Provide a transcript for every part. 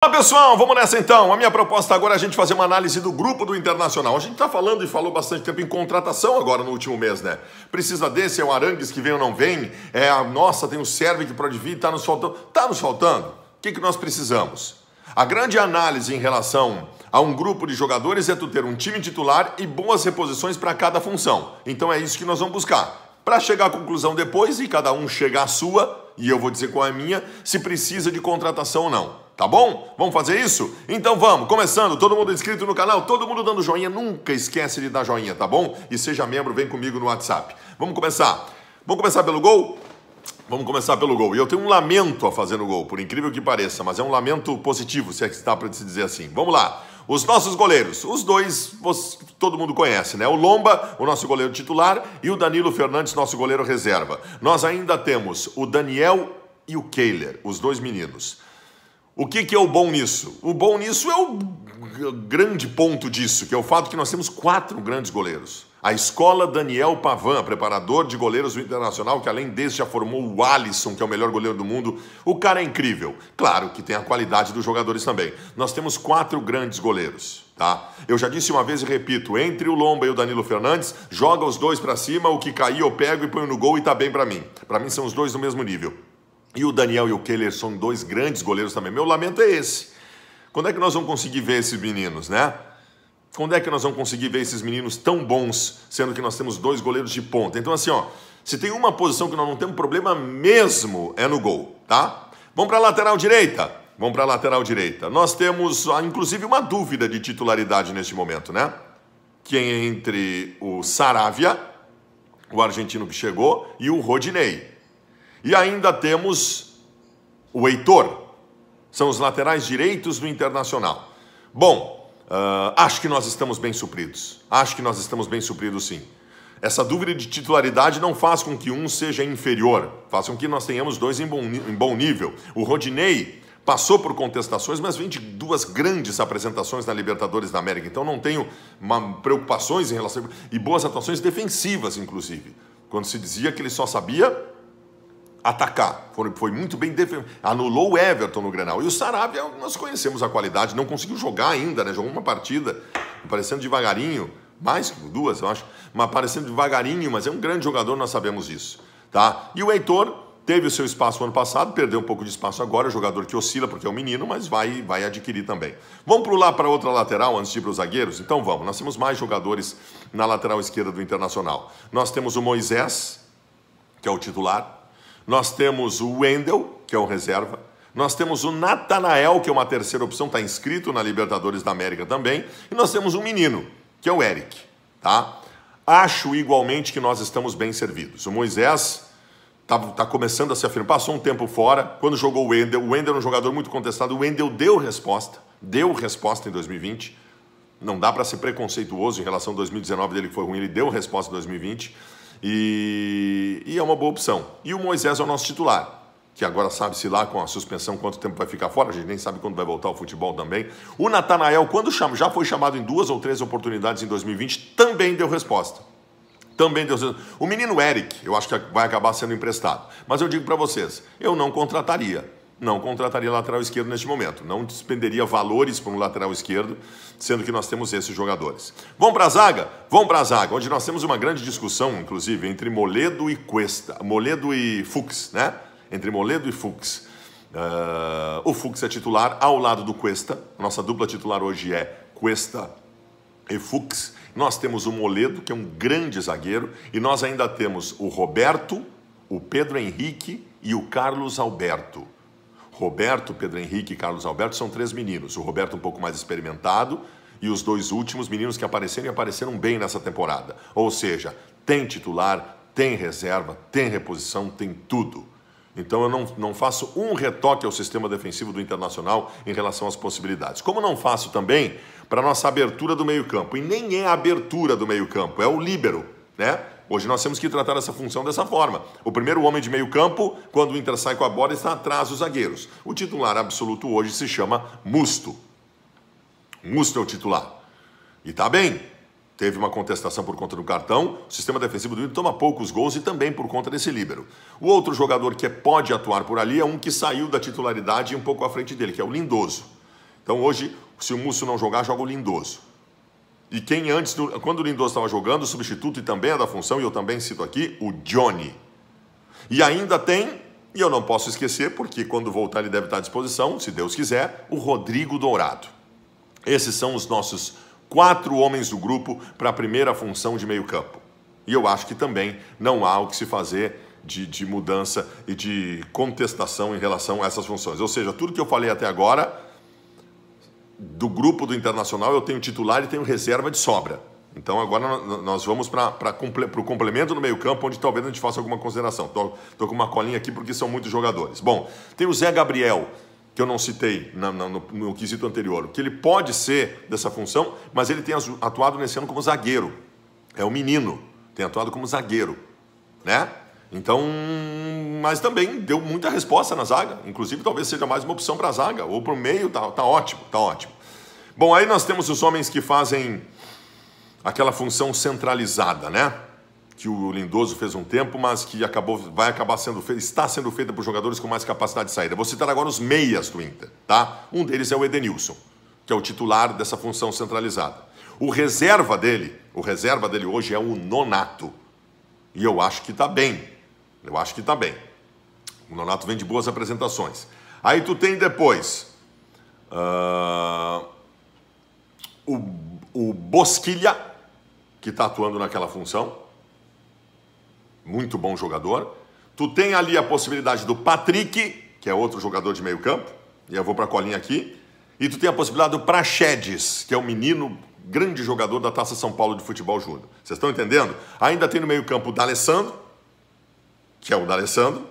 Olá pessoal, vamos nessa então. A minha proposta agora é a gente fazer uma análise do grupo do Internacional. A gente está falando e falou bastante tempo em contratação agora no último mês, né? Precisa desse, é o Arangues que vem ou não vem, nossa, tem o Sérvio que pode vir, tá nos faltando. Tá nos faltando? O que nós precisamos? A grande análise em relação a um grupo de jogadores é tu ter um time titular e boas reposições para cada função. Então é isso que nós vamos buscar. Para chegar à conclusão depois e cada um chegar à sua, e eu vou dizer qual é a minha, se precisa de contratação ou não. Tá bom? Vamos fazer isso? Então vamos, começando, todo mundo inscrito no canal, todo mundo dando joinha, nunca esquece de dar joinha, tá bom? E seja membro, vem comigo no WhatsApp. Vamos começar. Vamos começar pelo gol? Vamos começar pelo gol. E eu tenho um lamento a fazer no gol, por incrível que pareça, mas é um lamento positivo, se é que está para se dizer assim. Vamos lá. Os nossos goleiros, os dois, todo mundo conhece, né? O Lomba, o nosso goleiro titular, e o Danilo Fernandes, nosso goleiro reserva. Nós ainda temos o Daniel e o Kehler, os dois meninos. O que é o bom nisso? O bom nisso é o grande ponto disso, que é o fato que nós temos 4 grandes goleiros. A escola Daniel Pavan, preparador de goleiros do Internacional, que além desse já formou o Alisson, que é o melhor goleiro do mundo. O cara é incrível. Claro que tem a qualidade dos jogadores também. Nós temos 4 grandes goleiros, tá? Eu já disse uma vez e repito, entre o Lomba e o Danilo Fernandes, joga os dois pra cima, o que cair eu pego e ponho no gol e tá bem pra mim. Pra mim são os dois do mesmo nível. E o Daniel e o Kehler são 2 grandes goleiros também. Meu lamento é esse. Quando é que nós vamos conseguir ver esses meninos, né? Quando é que nós vamos conseguir ver esses meninos tão bons, sendo que nós temos 2 goleiros de ponta? Então assim, ó, se tem uma posição que nós não temos problema mesmo, é no gol, tá? Vamos para a lateral direita? Vamos para a lateral direita. Nós temos, inclusive, uma dúvida de titularidade neste momento, né? Que é entre o Saravia, o argentino que chegou, e o Rodinei. E ainda temos o Heitor. São os laterais direitos do Internacional. Bom, acho que nós estamos bem supridos. Acho que nós estamos bem supridos, sim. Essa dúvida de titularidade não faz com que um seja inferior. Faz com que nós tenhamos 2 em bom nível. O Rodinei passou por contestações, mas vem de 2 grandes apresentações na Libertadores da América. Então não tenho preocupações em relação... E boas atuações defensivas, inclusive. Quando se dizia que ele só sabia atacar, foi muito bem defendido, anulou o Everton no Grenal. E o Saravia, nós conhecemos a qualidade, não conseguiu jogar ainda, né? Jogou uma partida, aparecendo devagarinho, mais que 2, eu acho, mas aparecendo devagarinho, mas é um grande jogador, nós sabemos isso, tá? E o Heitor teve o seu espaço ano passado, perdeu um pouco de espaço agora, é jogador que oscila porque é um menino, mas vai adquirir também. Vamos pular para outra lateral antes de ir para os zagueiros? Então vamos, nós temos mais jogadores na lateral esquerda do Internacional. Nós temos o Moisés, que é o titular. Nós temos o Wendel, que é o reserva. Nós temos o Natanael, que é uma terceira opção, está inscrito na Libertadores da América também. E nós temos um menino, que é o Eric, tá? Acho igualmente que nós estamos bem servidos. O Moisés tá começando a se afirmar, passou um tempo fora. Quando jogou o Wendel é um jogador muito contestado. O Wendel deu resposta em 2020. Não dá para ser preconceituoso em relação a 2019 dele, que foi ruim, ele deu resposta em 2020. E é uma boa opção. E o Moisés é o nosso titular, que agora sabe-se lá com a suspensão quanto tempo vai ficar fora, a gente nem sabe quando vai voltar ao futebol também. O Natanael, quando já foi chamado em 2 ou 3 oportunidades em 2020, também deu resposta. O menino Eric, eu acho que vai acabar sendo emprestado. Mas eu digo para vocês, eu não contrataria lateral esquerdo neste momento. Não despenderia valores para um lateral esquerdo, sendo que nós temos esses jogadores. Vamos para a zaga? Vamos para a zaga, onde nós temos uma grande discussão, inclusive, entre Moledo e Cuesta. Moledo e Fuchs, né? Entre Moledo e Fuchs. O Fuchs é titular ao lado do Cuesta. Nossa dupla titular hoje é Cuesta e Fuchs. Nós temos o Moledo, que é um grande zagueiro, e nós ainda temos o Roberto, o Pedro Henrique e o Carlos Alberto. Roberto, Pedro Henrique e Carlos Alberto são 3 meninos. O Roberto um pouco mais experimentado e os 2 últimos meninos que apareceram bem nessa temporada. Ou seja, tem titular, tem reserva, tem reposição, tem tudo. Então eu não faço um retoque ao sistema defensivo do Internacional em relação às possibilidades. Como não faço também para a nossa abertura do meio-campo. E nem é a abertura do meio-campo, é o líbero, né? Hoje nós temos que tratar essa função dessa forma. O primeiro homem de meio campo, quando o Inter sai com a bola, está atrás dos zagueiros. O titular absoluto hoje se chama Musto. Musto é o titular. E tá bem. Teve uma contestação por conta do cartão. O sistema defensivo do Inter toma poucos gols e também por conta desse líbero. O outro jogador que pode atuar por ali é um que saiu da titularidade e um pouco à frente dele, que é o Lindoso. Então hoje, se o Musso não jogar, joga o Lindoso. E quem antes, quando o Lindoso estava jogando, o substituto e também é da função, e eu também cito aqui, o Johnny. E ainda tem, e eu não posso esquecer, porque quando voltar ele deve estar à disposição, se Deus quiser, o Rodrigo Dourado. Esses são os nossos 4 homens do grupo para a primeira função de meio campo. E eu acho que também não há o que se fazer de mudança e de contestação em relação a essas funções. Ou seja, tudo que eu falei até agora, do grupo do Internacional, eu tenho titular e tenho reserva de sobra. Então agora nós vamos para o complemento no meio campo, onde talvez a gente faça alguma consideração. Estou com uma colinha aqui porque são muitos jogadores. Bom, tem o Zé Gabriel, que eu não citei no quesito anterior, que ele pode ser dessa função, mas ele tem atuado nesse ano como zagueiro. É um menino, tem atuado como zagueiro, né? Então, mas também deu muita resposta na zaga, inclusive talvez seja mais uma opção para a zaga, ou para o meio, tá ótimo, tá ótimo. Bom, aí nós temos os homens que fazem aquela função centralizada, né? Que o Lindoso fez um tempo, mas que está sendo feita por jogadores com mais capacidade de saída. Vou citar agora os meias do Inter, tá? Um deles é o Edenilson, que é o titular dessa função centralizada. O reserva dele hoje é o Nonato. E eu acho que está bem. O Nonato vem de boas apresentações. Aí tu tem depois o Bosquilha, que está atuando naquela função. Muito bom jogador. Tu tem ali a possibilidade do Patrick, que é outro jogador de meio campo. E eu vou para a colinha aqui. E tu tem a possibilidade do Praxedes, que é um menino, grande jogador da Taça São Paulo de Futebol Júnior. Vocês estão entendendo? Ainda tem no meio campo o D'Alessandro, que é o D'Alessandro.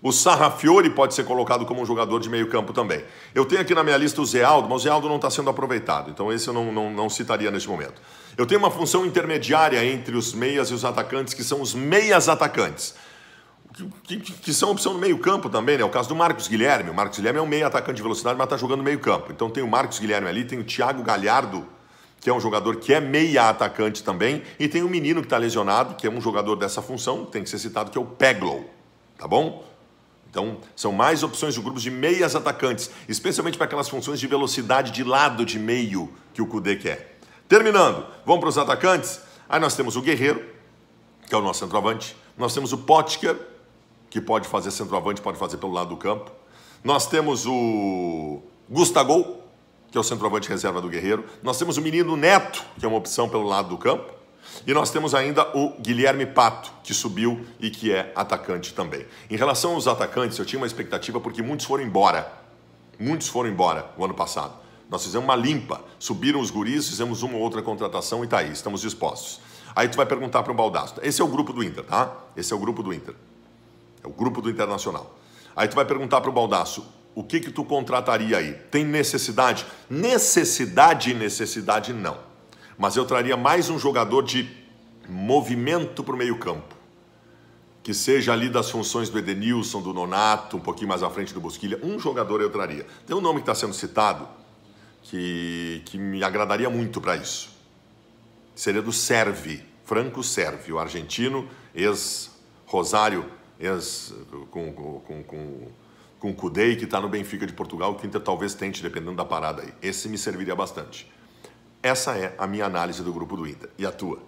O Sarrafiori pode ser colocado como um jogador de meio campo também. Eu tenho aqui na minha lista o Zé Aldo, mas o Zé Aldo não está sendo aproveitado. Então esse eu não citaria neste momento. Eu tenho uma função intermediária entre os meias e os atacantes, que são os meias atacantes. Que são opção no meio campo também, né? O caso do Marcos Guilherme. O Marcos Guilherme é um meia atacante de velocidade, mas está jogando no meio campo. Então tem o Marcos Guilherme ali, tem o Thiago Galhardo, que é um jogador que é meia atacante também, e tem o menino que está lesionado, que é um jogador dessa função, tem que ser citado, que é o Peglow, tá bom? Então, são mais opções de grupos de meias atacantes, especialmente para aquelas funções de velocidade de lado de meio que o Kudê quer. Terminando, vamos para os atacantes. Aí nós temos o Guerreiro, que é o nosso centroavante. Nós temos o Potker, que pode fazer centroavante, pode fazer pelo lado do campo. Nós temos o Gustavo, que é o centroavante reserva do Guerreiro. Nós temos o menino Neto, que é uma opção pelo lado do campo. E nós temos ainda o Guilherme Pato, que subiu e que é atacante também. Em relação aos atacantes, eu tinha uma expectativa porque muitos foram embora. Muitos foram embora o ano passado. Nós fizemos uma limpa, subiram os guris, fizemos uma ou outra contratação e tá aí, estamos dispostos. Aí tu vai perguntar para o Baldasso. Esse é o grupo do Inter, tá? Esse é o grupo do Inter. É o grupo do Internacional. Aí tu vai perguntar para o Baldasso, o que tu contrataria aí? Tem necessidade? Necessidade não. Mas eu traria mais um jogador de movimento para o meio campo. Que seja ali das funções do Edenilson, do Nonato, um pouquinho mais à frente do Bosquilha. Um jogador eu traria. Tem um nome que está sendo citado que me agradaria muito para isso. Seria do Servi, Franco Servi, o argentino, ex-Rosário, com o Kudê, que está no Benfica de Portugal, que o Inter talvez tente, dependendo da parada aí. Esse me serviria bastante. Essa é a minha análise do grupo do Inter. E a tua?